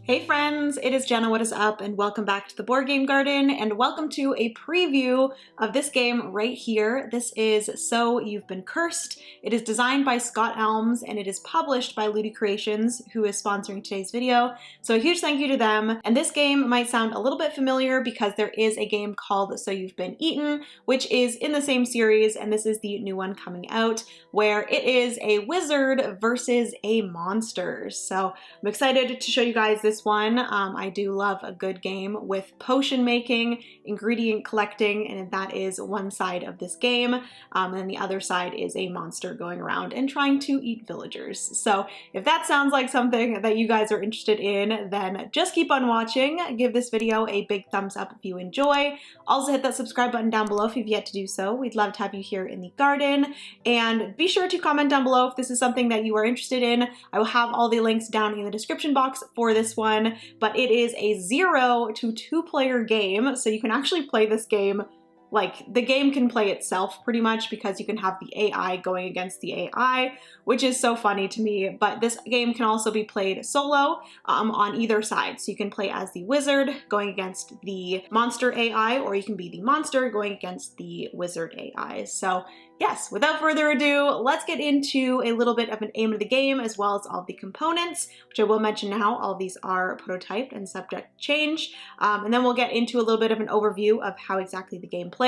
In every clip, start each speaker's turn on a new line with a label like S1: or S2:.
S1: Hey friends, it is Jenna, what is up, and welcome back to the Board Game Garden, and welcome to a preview of this game right here. This is So You've Been Cursed. It is designed by Scott Elms, and it is published by Ludi Creations, who is sponsoring today's video. So a huge thank you to them. And this game might sound a little bit familiar because there is a game called So You've Been Eaten, which is in the same series, and this is the new one coming out, where it is a wizard versus a monster. So I'm excited to show you guys this one. I do love a good game with potion making, ingredient collecting, and that is one side of this game. And then the other side is a monster going around and trying to eat villagers. So if that sounds like something that you guys are interested in, then just keep on watching. Give this video a big thumbs up if you enjoy. Also hit that subscribe button down below if you've yet to do so. We'd love to have you here in the garden. And be sure to comment down below if this is something that you are interested in. I will have all the links down in the description box for this one, but it is a 0 to 2 player game, so you can actually play this game like the game can play itself pretty much because you can have the AI going against the AI, which is so funny to me. But this game can also be played solo on either side. So you can play as the wizard going against the monster AI, or you can be the monster going against the wizard AI. So yes, without further ado, let's get into a little bit of an aim of the game as well as all the components, which I will mention now. All these are prototyped and subject to change. And then we'll get into a little bit of an overview of how exactly the game plays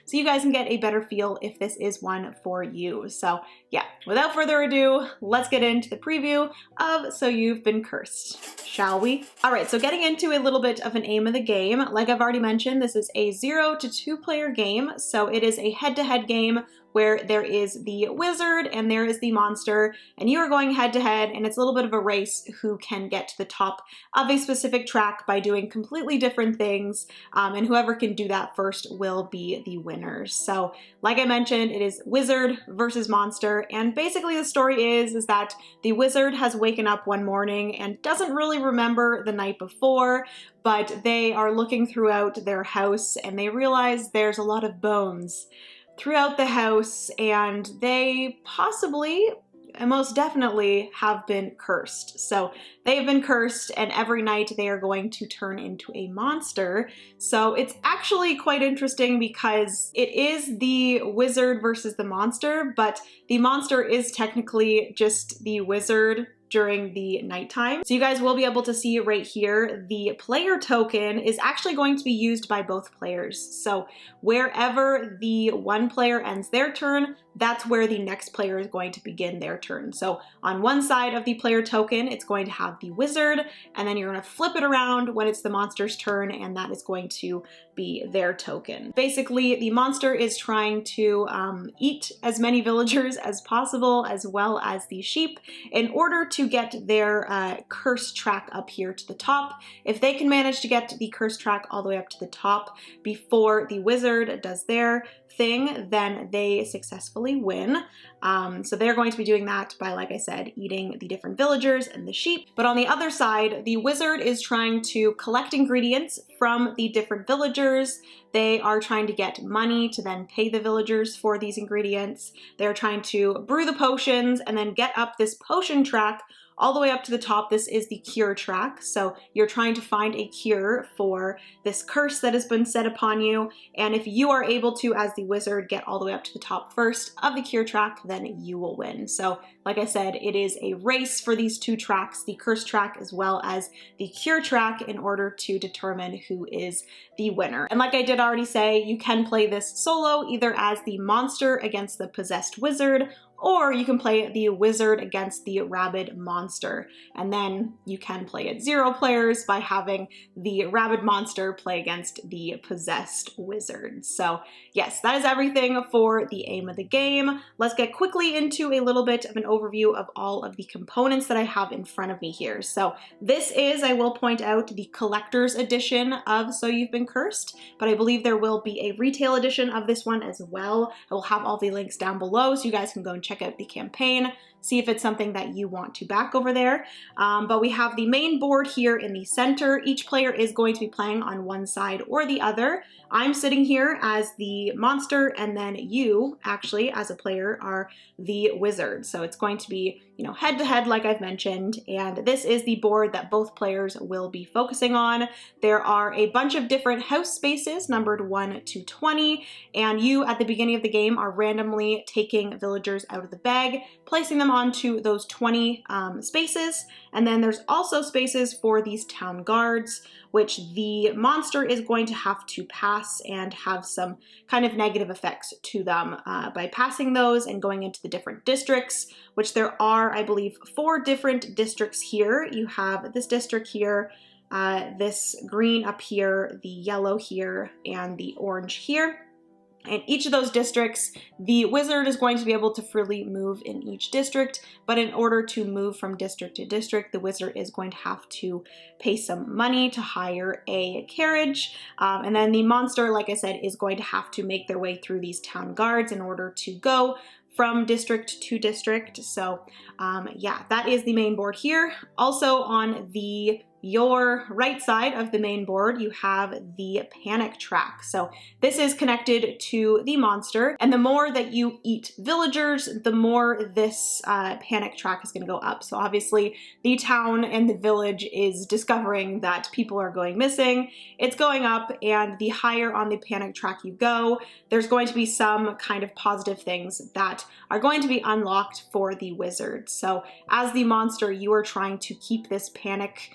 S1: so you guys can get a better feel if this is one for you. So yeah, without further ado, let's get into the preview of So You've Been Cursed, shall we? All right, so getting into a little bit of an aim of the game, like I've already mentioned, this is a 0 to 2 player game. So it is a head-to-head game where there is the wizard and there is the monster, and you are going head to head, and it's a little bit of a race who can get to the top of a specific track by doing completely different things, and whoever can do that first will be the winner. So like I mentioned, it is wizard versus monster, and basically the story is that the wizard has waken up one morning and doesn't really remember the night before, but they are looking throughout their house and they realize there's a lot of bones throughout the house, and they possibly and most definitely have been cursed. So they've been cursed, and every night they are going to turn into a monster. So it's actually quite interesting because it is the wizard versus the monster, but the monster is technically just the wizard during the nighttime. So you guys will be able to see right here, the player token is actually going to be used by both players. So wherever the one player ends their turn, that's where the next player is going to begin their turn. So on one side of the player token, it's going to have the wizard, and then you're going to flip it around when it's the monster's turn, and that is going to be their token. Basically, the monster is trying to eat as many villagers as possible, as well as the sheep, in order to get their curse track up here to the top. If they can manage to get the curse track all the way up to the top before the wizard does their thing, then they successfully win. So they're going to be doing that by, like I said, eating the different villagers and the sheep. But on the other side, the wizard is trying to collect ingredients from the different villagers. They are trying to get money to then pay the villagers for these ingredients. They're trying to brew the potions and then get up this potion track all the way up to the top. This is the cure track. So you're trying to find a cure for this curse that has been set upon you. And if you are able to, as the wizard, get all the way up to the top first of the cure track, then you will win. So like I said, it is a race for these two tracks, the curse track as well as the cure track, in order to determine who is the winner. And like I did already say, you can play this solo, either as the monster against the possessed wizard, or you can play the wizard against the rabid monster. And then you can play it 0 players by having the rabid monster play against the possessed wizard. So yes, that is everything for the aim of the game. Let's get quickly into a little bit of an overview of all of the components that I have in front of me here. So this is, I will point out, the collector's edition of So You've Been Cursed, but I believe there will be a retail edition of this one as well. I will have all the links down below so you guys can go and check out the campaign. see if it's something that you want to back over there. But we have the main board here in the center. Each player is going to be playing on one side or the other. I'm sitting here as the monster, and then you actually as a player are the wizard. So it's going to be, you know, head to head like I've mentioned, and this is the board that both players will be focusing on. There are a bunch of different house spaces numbered 1 to 20, and you at the beginning of the game are randomly taking villagers out of the bag, placing them onto those 20 spaces, and then there's also spaces for these town guards, which the monster is going to have to pass and have some kind of negative effects to them by passing those and going into the different districts, which there are, I believe, 4 different districts here. You have this district here, this green up here, the yellow here, and the orange here. In each of those districts, the wizard is going to be able to freely move in each district, but in order to move from district to district, the wizard is going to have to pay some money to hire a carriage. And then the monster, like I said, is going to have to make their way through these town guards in order to go from district to district. So yeah, that is the main board here. Also on your right side of the main board, you have the panic track. So this is connected to the monster, and the more that you eat villagers, the more this panic track is going to go up. So obviously the town and the village is discovering that people are going missing. It's going up, and the higher on the panic track you go, there's going to be some kind of positive things that are going to be unlocked for the wizard. So as the monster, you are trying to keep this panic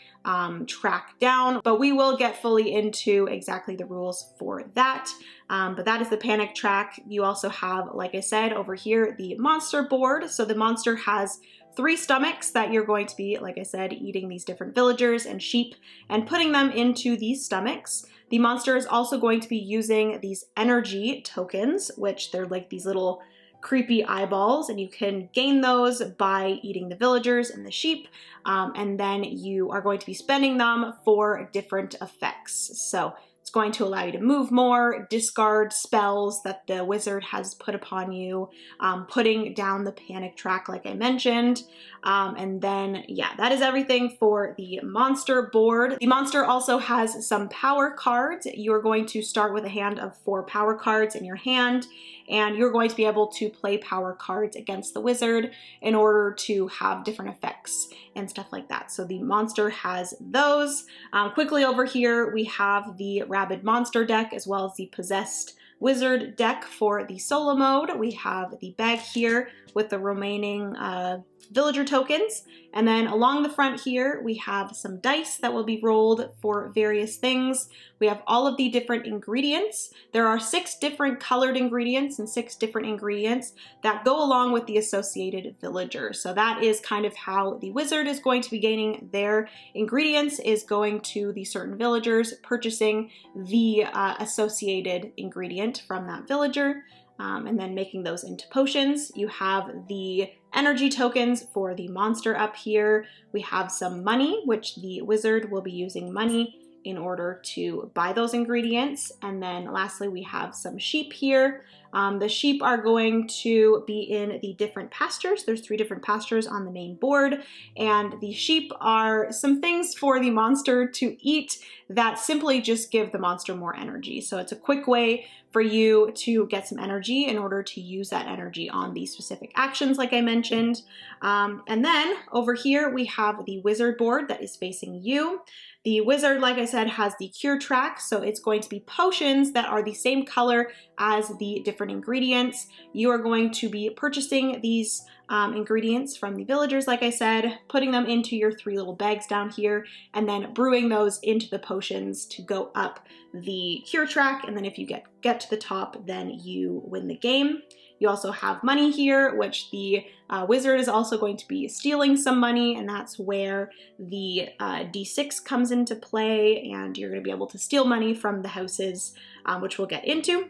S1: track down, but we will get fully into exactly the rules for that. But that is the panic track. You also have, like I said, over here, the monster board. So the monster has 3 stomachs that you're going to be, like I said, eating these different villagers and sheep and putting them into these stomachs. The monster is also going to be using these energy tokens, which they're like these little creepy eyeballs, and you can gain those by eating the villagers and the sheep, and then you are going to be spending them for different effects. So it's going to allow you to move more, discard spells that the wizard has put upon you, putting down the panic track like I mentioned, and then yeah, that is everything for the monster board. The monster also has some power cards. You're going to start with a hand of 4 power cards in your hand, and you're going to be able to play power cards against the wizard in order to have different effects and stuff like that. So the monster has those. Quickly over here, we have the rabid monster deck as well as the possessed wizard deck for the solo mode. We have the bag here with the remaining villager tokens. And then along the front here, we have some dice that will be rolled for various things. We have all of the different ingredients. There are 6 different colored ingredients and 6 different ingredients that go along with the associated villager. So that is kind of how the wizard is going to be gaining their ingredients, is going to the certain villagers, purchasing the associated ingredient from that villager. And then making those into potions. You have the energy tokens for the monster up here. We have some money, which the wizard will be using money in order to buy those ingredients. And then lastly, we have some sheep here. The sheep are going to be in the different pastures. There's 3 different pastures on the main board, and the sheep are some things for the monster to eat that simply just give the monster more energy. So it's a quick way for you to get some energy in order to use that energy on these specific actions like I mentioned. And then over here we have the wizard board that is facing you. The wizard, like I said, has the cure track, so it's going to be potions that are the same color as the different ingredients. You are going to be purchasing these ingredients from the villagers, like I said, putting them into your 3 little bags down here, and then brewing those into the potions to go up the cure track. And then if you get to the top, then you win the game. You also have money here, which the wizard is also going to be stealing some money, and that's where the D6 comes into play, and you're going to be able to steal money from the houses, which we'll get into.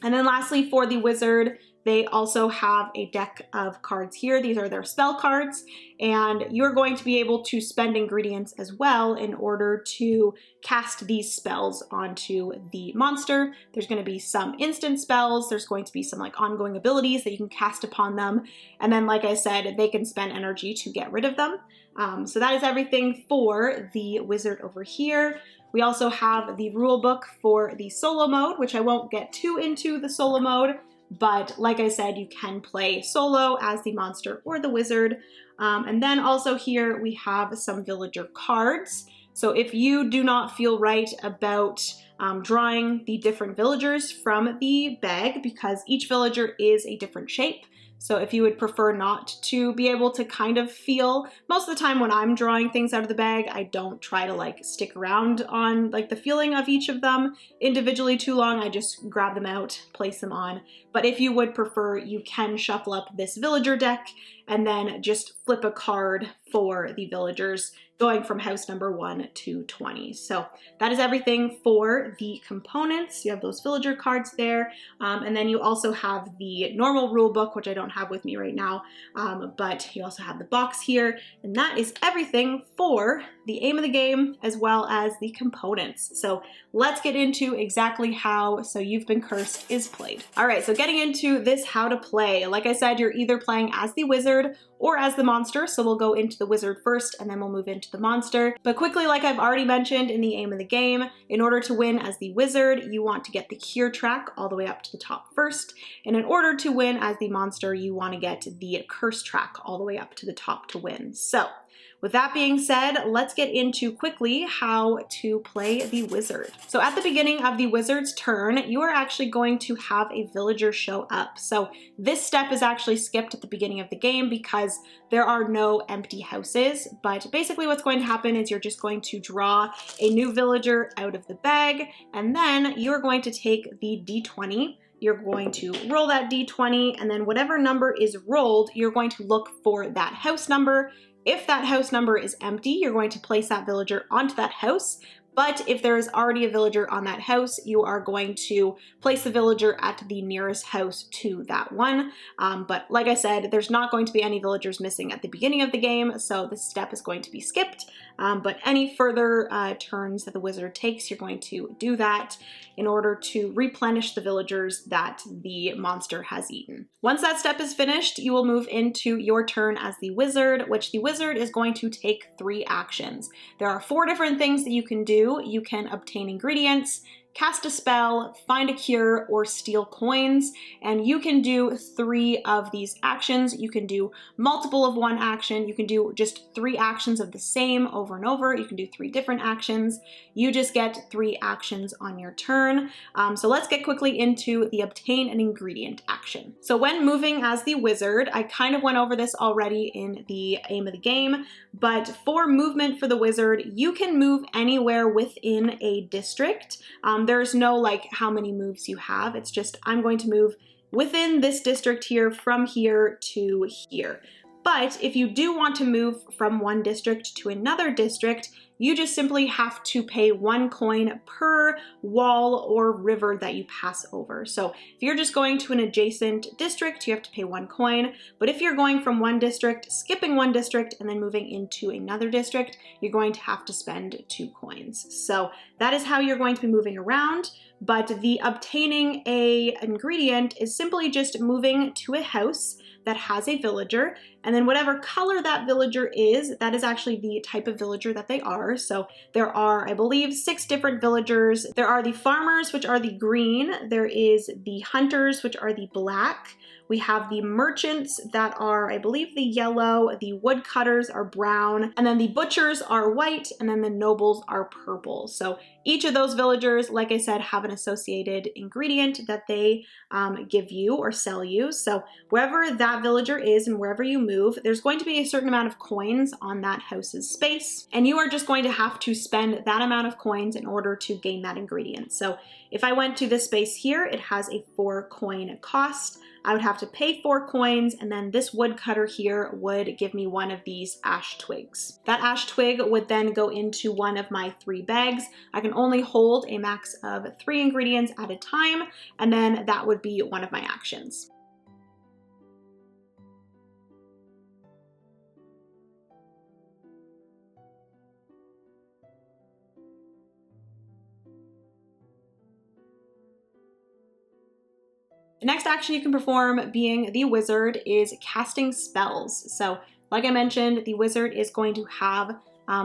S1: And then lastly, for the wizard, They also have a deck of cards here. These are their spell cards, and you're going to be able to spend ingredients as well in order to cast these spells onto the monster. There's going to be some instant spells. There's going to be some like ongoing abilities that you can cast upon them. And then, like I said, they can spend energy to get rid of them. So that is everything for the wizard over here. We also have the rule book for the solo mode, which I won't get too into the solo mode, but like I said, you can play solo as the monster or the wizard. And then also here we have some villager cards. So if you do not feel right about drawing the different villagers from the bag, because each villager is a different shape, so if you would prefer not to be able to kind of feel, most of the time when I'm drawing things out of the bag, I don't try to like stick around on like the feeling of each of them individually too long. I just grab them out, place them on. But if you would prefer, you can shuffle up this villager deck and then just flip a card for the villagers going from house number 1 to 20. So that is everything for the components. You have those villager cards there. And then you also have the normal rule book, which I don't have with me right now, but you also have the box here. And that is everything for the aim of the game as well as the components. So let's get into exactly how So You've Been Cursed is played. All right, so getting into this how to play. Like I said, you're either playing as the wizard or as the monster. So we'll go into the wizard first and then we'll move into the monster. But quickly, like I've already mentioned in the aim of the game, in order to win as the wizard, you want to get the cure track all the way up to the top first. And in order to win as the monster, you want to get the curse track all the way up to the top to win. So with that being said, let's get into quickly how to play the wizard. So at the beginning of the wizard's turn, you are actually going to have a villager show up. So this step is actually skipped at the beginning of the game because there are no empty houses. But basically what's going to happen is you're just going to draw a new villager out of the bag, and then you're going to take the D20. You're going to roll that D20, and then whatever number is rolled, you're going to look for that house number. If that house number is empty, you're going to place that villager onto that house. But if there is already a villager on that house, you are going to place the villager at the nearest house to that one. But like I said, there's not going to be any villagers missing at the beginning of the game, so this step is going to be skipped. But any further turns that the wizard takes, you're going to do that in order to replenish the villagers that the monster has eaten. Once that step is finished, you will move into your turn as the wizard, which the wizard is going to take 3 actions. There are 4 different things that you can do. You can obtain ingredients, cast a spell, find a cure, or steal coins, and you can do 3 of these actions. You can do multiple of one action. You can do just 3 actions of the same over and over. You can do 3 different actions. You just get 3 actions on your turn. So let's get quickly into the obtain an ingredient action. So when moving as the wizard, I kind of went over this already in the aim of the game, but for movement for the wizard, you can move anywhere within a district. There's no like how many moves you have. It's just I'm going to move within this district here from here to here. But if you do want to move from one district to another district, you just simply have to pay 1 coin per wall or river that you pass over. So if you're just going to an adjacent district, you have to pay 1 coin. But if you're going from one district, skipping one district, and then moving into another district, you're going to have to spend 2 coins. So that is how you're going to be moving around. But the obtaining an ingredient is simply just moving to a house that has a villager, and then whatever color that villager is, that is actually the type of villager that they are. So there are, I believe, 6 different villagers. There are the farmers, which are the green. There is the hunters, which are the black. We have the merchants that are, I believe, the yellow. The woodcutters are brown. And then the butchers are white. And then the nobles are purple. So each of those villagers, like I said, have an associated ingredient that they give you or sell you. So wherever that villager is and wherever you move, there's going to be a certain amount of coins on that house's space. And you are just going to have to spend that amount of coins in order to gain that ingredient. So if I went to this space here, it has a 4 coin cost. I would have to pay 4 coins, and then this woodcutter here would give me 1 of these ash twigs. That ash twig would then go into one of my 3 bags. I can only hold a max of 3 ingredients at a time, and then that would be one of my actions. The next action you can perform, being the wizard, is casting spells. So like I mentioned, the wizard is going to have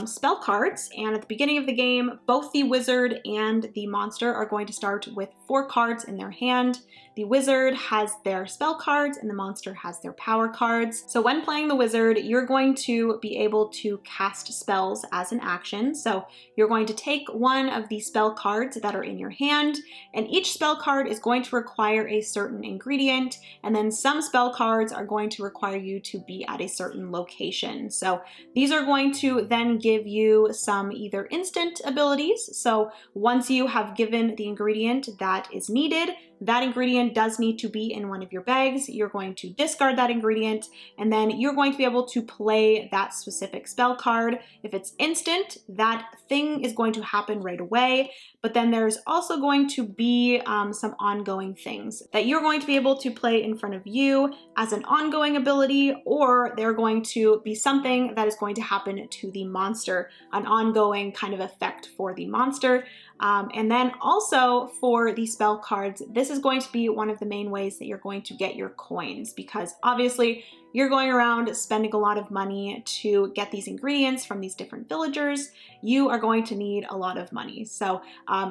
S1: spell cards, and at the beginning of the game, both the wizard and the monster are going to start with 4 cards in their hand. The wizard has their spell cards and the monster has their power cards. So when playing the wizard, you're going to be able to cast spells as an action. So you're going to take one of the spell cards that are in your hand, and each spell card is going to require a certain ingredient, and then some spell cards are going to require you to be at a certain location. So these are going to then give you some either instant abilities. So once you have given the ingredient that is needed, that ingredient does need to be in one of your bags. You're going to discard that ingredient, and then you're going to be able to play that specific spell card. If it's instant, that thing is going to happen right away, but then there's also going to be some ongoing things that you're going to be able to play in front of you as an ongoing ability, or they're going to be something that is going to happen to the monster, an ongoing kind of effect for the monster. And then also for the spell cards, this is going to be one of the main ways that you're going to get your coins, because obviously you're going around spending a lot of money to get these ingredients from these different villagers. You are going to need a lot of money. So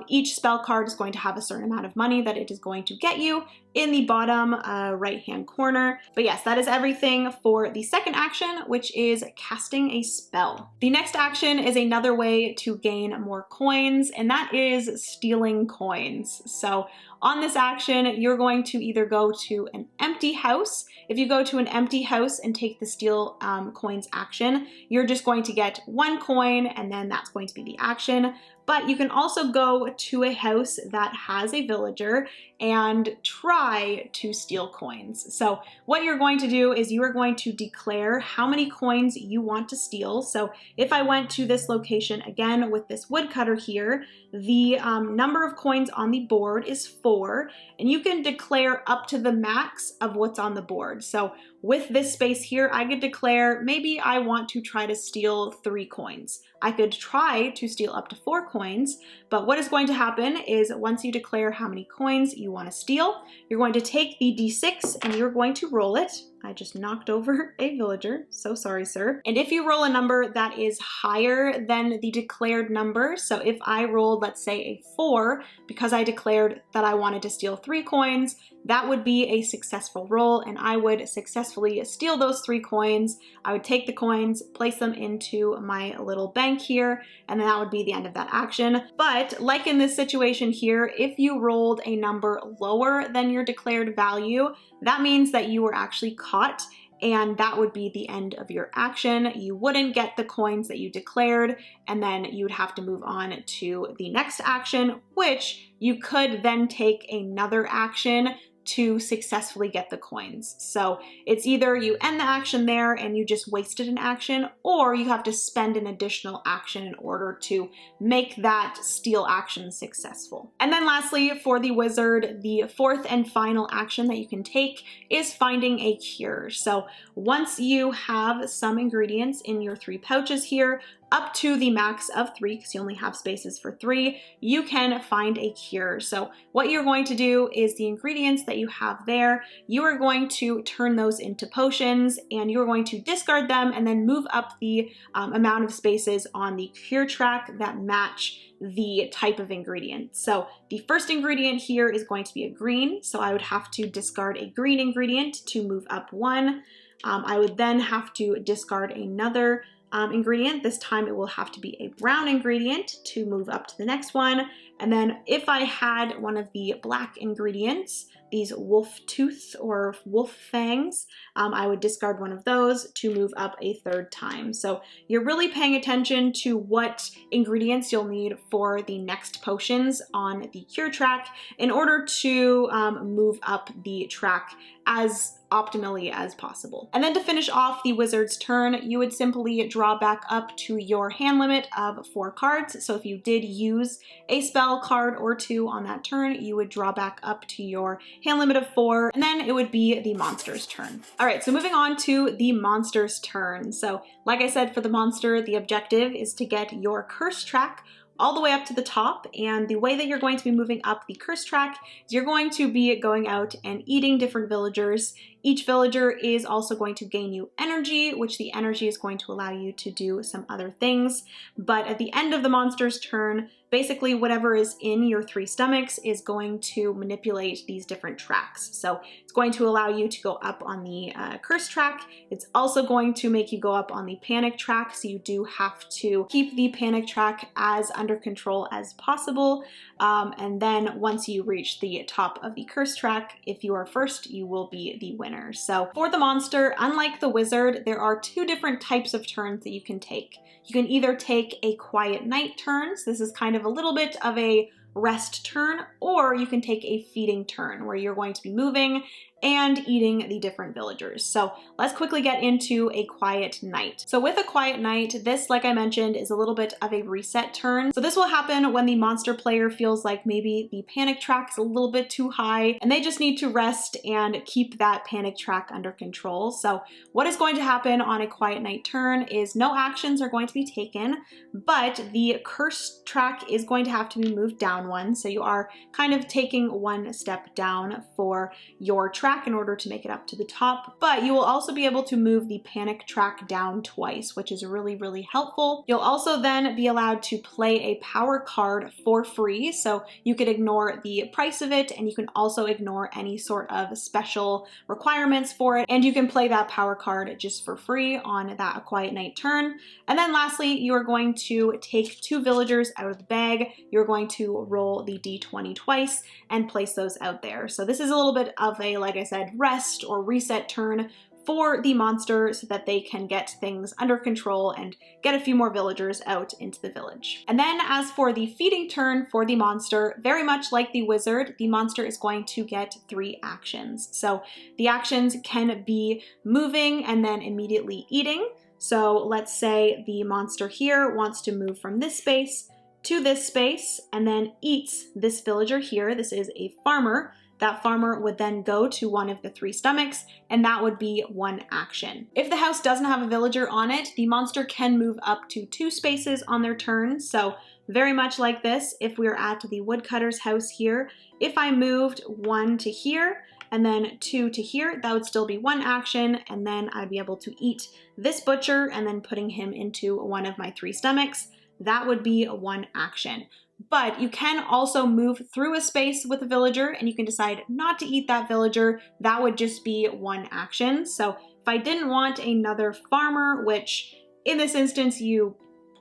S1: each spell card is going to have a certain amount of money that it is going to get you in the bottom right-hand corner. But yes, that is everything for the second action, which is casting a spell. The next action is another way to gain more coins, and that is stealing coins. So on this action, you're going to either go to an empty house. If you go to an empty house and take the steal coins action, you're just going to get 1 coin, and then that's going to be the action. But you can also go to a house that has a villager and try to steal coins. So what you're going to do is you are going to declare how many coins you want to steal. So if I went to this location again with this woodcutter here, the number of coins on the board is 4, and you can declare up to the max of what's on the board. So with this space here, I could declare maybe I want to try to steal 3 coins. I could try to steal up to 4 coins, but what is going to happen is once you declare how many coins you want to steal, you're going to take the d6 and you're going to roll it. I just knocked over a villager, so sorry, sir. And if you roll a number that is higher than the declared number, so if I rolled, let's say, a 4, because I declared that I wanted to steal 3 coins, that would be a successful roll, and I would successfully steal those 3 coins. I would take the coins, place them into my little bank here, and then that would be the end of that action. But like in this situation here, if you rolled a number lower than your declared value, that means that you were actually caught, and that would be the end of your action. You wouldn't get the coins that you declared, and then you would have to move on to the next action, which you could then take another action to successfully get the coins. So it's either you end the action there and you just wasted an action, or you have to spend an additional action in order to make that steal action successful. And then lastly, for the wizard, the fourth and final action that you can take is finding a cure. So once you have some ingredients in your 3 pouches here, up to the max of 3, because you only have spaces for 3, you can find a cure. So what you're going to do is the ingredients that you have there, you are going to turn those into potions, and you're going to discard them and then move up the amount of spaces on the cure track that match the type of ingredient. So the first ingredient here is going to be a green, so I would have to discard a green ingredient to move up 1. I would then have to discard another ingredient. This time it will have to be a brown ingredient to move up to the next one. And then if I had one of the black ingredients, these wolf tooth or wolf fangs, I would discard one of those to move up a 3rd time. So you're really paying attention to what ingredients you'll need for the next potions on the cure track in order to move up the track as optimally as possible. And then to finish off the wizard's turn, you would simply draw back up to your hand limit of 4 cards. So if you did use a spell card or 2 on that turn, you would draw back up to your hand limit of 4, and then it would be the monster's turn. All right, so moving on to the monster's turn. So like I said, for the monster, the objective is to get your curse track all the way up to the top. And the way that you're going to be moving up the curse track is you're going to be going out and eating different villagers. Each villager is also going to gain you energy, which the energy is going to allow you to do some other things. But at the end of the monster's turn, basically whatever is in your 3 stomachs is going to manipulate these different tracks. So it's going to allow you to go up on the curse track. It's also going to make you go up on the panic track. So you do have to keep the panic track as under control as possible. And then once you reach the top of the curse track, if you are first, you will be the winner. So for the monster, unlike the wizard, there are 2 different types of turns that you can take. You can either take a quiet night turn, so this is kind of a little bit of a rest turn, or you can take a feeding turn where you're going to be moving and eating the different villagers. So let's quickly get into a quiet night. So with a quiet night, this, like I mentioned, is a little bit of a reset turn. So this will happen when the monster player feels like maybe the panic track is a little bit too high and they just need to rest and keep that panic track under control. So what is going to happen on a quiet night turn is no actions are going to be taken, but the curse track is going to have to be moved down one. So you are kind of taking 1 step down for your track in order to make it up to the top, but you will also be able to move the panic track down twice, which is really, really helpful. You'll also then be allowed to play a power card for free, so you could ignore the price of it, and you can also ignore any sort of special requirements for it, and you can play that power card just for free on that quiet night turn. And then lastly, you are going to take 2 villagers out of the bag. You're going to roll the d20 twice and place those out there. So this is a little bit of a, like I said, rest or reset turn for the monster so that they can get things under control and get a few more villagers out into the village. And then as for the feeding turn for the monster, very much like the wizard, the monster is going to get 3 actions. So the actions can be moving and then immediately eating. So let's say the monster here wants to move from this space to this space and then eats this villager here. This is a farmer. That farmer would then go to one of the 3 stomachs, and that would be 1 action. If the house doesn't have a villager on it, the monster can move up to 2 spaces on their turn. So very much like this, if we're at the woodcutter's house here, if I moved 1 to here and then 2 to here, that would still be 1 action, and then I'd be able to eat this butcher and then putting him into one of my 3 stomachs. That would be 1 action. But you can also move through a space with a villager and you can decide not to eat that villager. That would just be 1 action. So if I didn't want another farmer, which in this instance you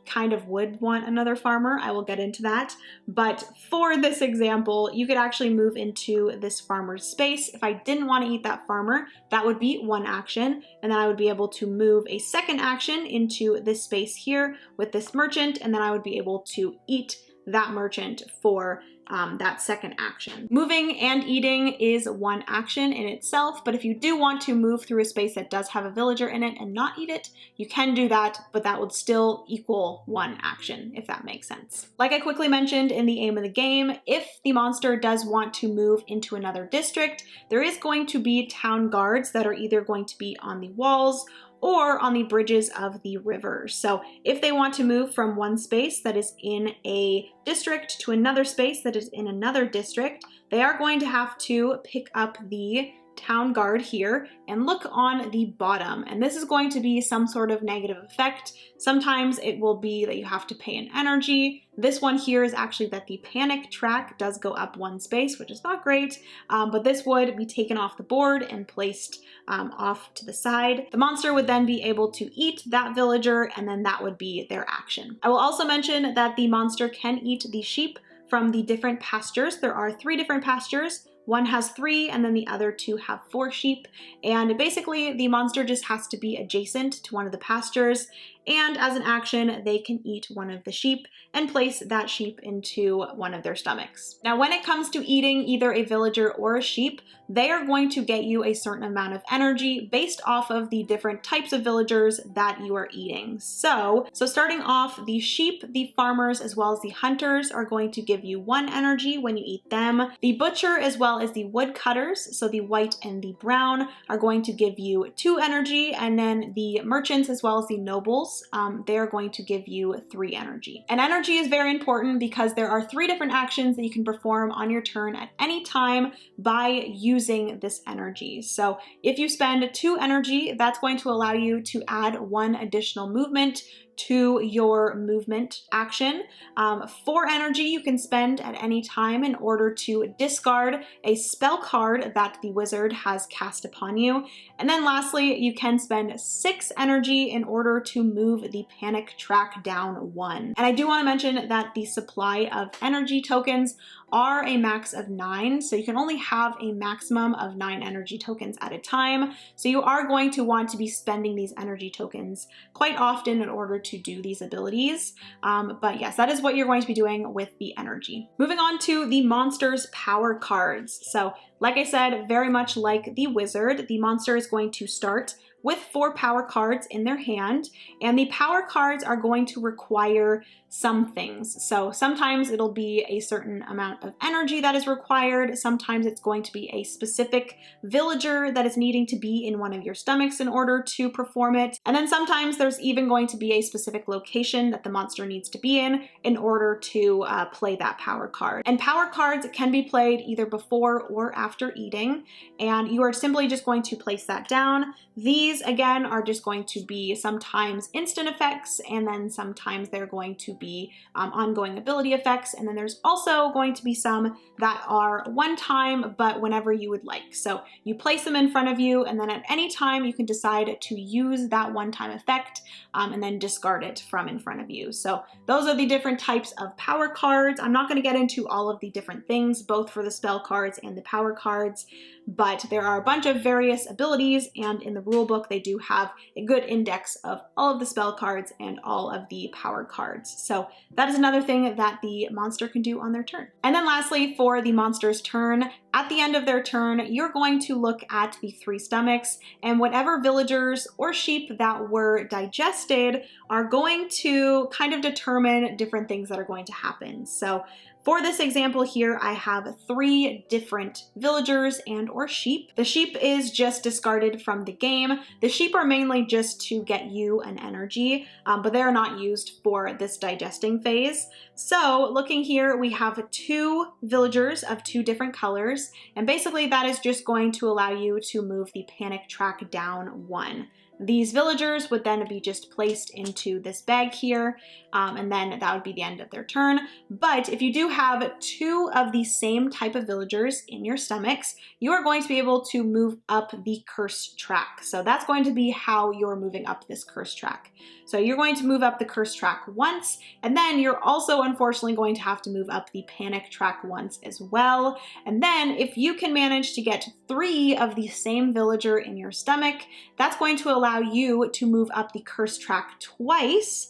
S1: kind of would want another farmer, I will get into that. But for this example, you could actually move into this farmer's space. If I didn't want to eat that farmer, that would be 1 action. And then I would be able to move a 2nd action into this space here with this merchant. And then I would be able to eat that merchant for that 2nd action. Moving and eating is 1 action in itself, but if you do want to move through a space that does have a villager in it and not eat it, you can do that, but that would still equal 1 action, if that makes sense. Like I quickly mentioned in the aim of the game, if the monster does want to move into another district, there is going to be town guards that are either going to be on the walls or on the bridges of the river. So if they want to move from one space that is in a district to another space that is in another district, they are going to have to pick up the town guard here and look on the bottom. And this is going to be some sort of negative effect. Sometimes it will be that you have to pay an energy. This one here is actually that the panic track does go up 1 space, which is not great, but this would be taken off the board and placed off to the side. The monster would then be able to eat that villager, and then that would be their action. I will also mention that the monster can eat the sheep from the different pastures. There are 3 different pastures. One has 3 and then the other 2 have 4 sheep. And basically the monster just has to be adjacent to one of the pastures. And as an action, they can eat one of the sheep and place that sheep into one of their stomachs. Now, when it comes to eating either a villager or a sheep, they are going to get you a certain amount of energy based off of the different types of villagers that you are eating. So starting off, the sheep, the farmers, as well as the hunters are going to give you 1 energy when you eat them. The butcher, as well as the woodcutters, so the white and the brown, are going to give you 2 energy, and then the merchants, as well as the nobles, pulse, they are going to give you 3 energy. And energy is very important because there are 3 different actions that you can perform on your turn at any time by using this energy. So if you spend 2 energy, that's going to allow you to add 1 additional movement to your movement action. 4 energy you can spend at any time in order to discard a spell card that the wizard has cast upon you. And then lastly, you can spend 6 energy in order to move the panic track down 1. And I do want to mention that the supply of energy tokens are a max of 9, so you can only have a maximum of 9 energy tokens at a time. So you are going to want to be spending these energy tokens quite often in order to do these abilities. But yes, that is what you're going to be doing with the energy. Moving on to the monster's power cards. So like I said, very much like the wizard, the monster is going to start with 4 power cards in their hand, and the power cards are going to require some things. So sometimes it'll be a certain amount of energy that is required, sometimes it's going to be a specific villager that is needing to be in one of your stomachs in order to perform it, and then sometimes there's even going to be a specific location that the monster needs to be in order to play that power card. And power cards can be played either before or after eating, and you are simply just going to place that down. These again are just going to be sometimes instant effects, and then sometimes they're going to be ongoing ability effects, and then there's also going to be some that are one time but whenever you would like. So you place them in front of you, and then at any time you can decide to use that one-time effect and then discard it from in front of you. So those are the different types of power cards. I'm not going to get into all of the different things, both for the spell cards and the power cards, but there are a bunch of various abilities, and in the rule book they do have a good index of all of the spell cards and all of the power cards. So that is another thing that the monster can do on their turn. And then lastly, for the monster's turn, at the end of their turn, you're going to look at the 3 stomachs, and whatever villagers or sheep that were digested are going to kind of determine different things that are going to happen. So for this example here, I have 3 different villagers and or sheep. The sheep is just discarded from the game. The sheep are mainly just to get you an energy, but they're not used for this digesting phase. So looking here, we have 2 villagers of 2 different colors, and basically that is just going to allow you to move the panic track down 1. These villagers would then be just placed into this bag here, and then that would be the end of their turn. But if you do have 2 of the same type of villagers in your stomachs, you are going to be able to move up the curse track. So that's going to be how you're moving up this curse track. So you're going to move up the curse track once, and then you're also unfortunately going to have to move up the panic track once as well. And then if you can manage to get 3 of the same villager in your stomach, that's going to allow you to move up the curse track twice,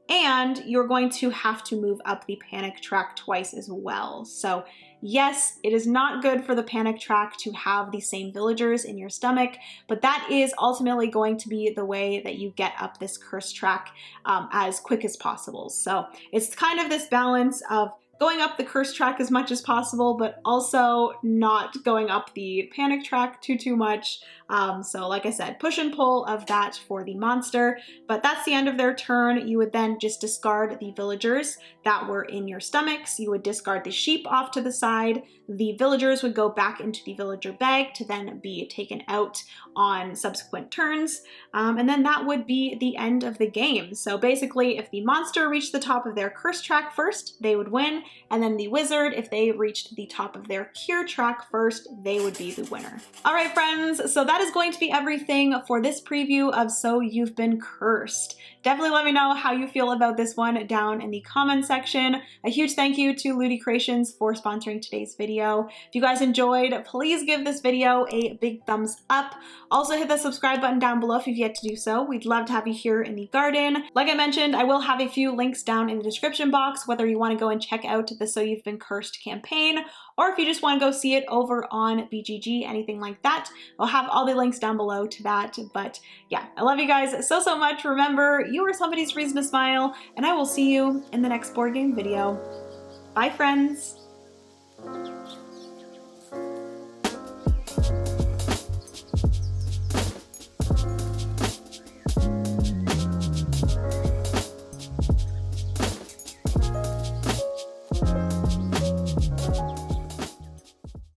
S1: and you're going to have to move up the panic track twice as well. So yes, it is not good for the panic track to have the same villagers in your stomach, but that is ultimately going to be the way that you get up this curse track as quick as possible. So it's kind of this balance of going up the curse track as much as possible, but also not going up the panic track too much. So like I said, push and pull of that for the monster, but that's the end of their turn. You would then just discard the villagers that were in your stomachs. You would discard the sheep off to the side. The villagers would go back into the villager bag to then be taken out on subsequent turns. And then that would be the end of the game. So basically, if the monster reached the top of their curse track first, they would win. And then the wizard, if they reached the top of their cure track first, they would be the winner. All right, friends, so that is going to be everything for this preview of So You've Been Cursed. Definitely let me know how you feel about this one down in the comment section. A huge thank you to Ludi Creations for sponsoring today's video. If you guys enjoyed, please give this video a big thumbs up. Also hit the subscribe button down below if you've yet to do so. We'd love to have you here in the garden. Like I mentioned, I will have a few links down in the description box, whether you want to go and check out the So You've Been Cursed campaign, or if you just want to go see it over on BGG, anything like that. I'll have all the links down below to that. But yeah, I love you guys so much. Remember, you are somebody's reason to smile, and I will see you in the next board game video. Bye, friends.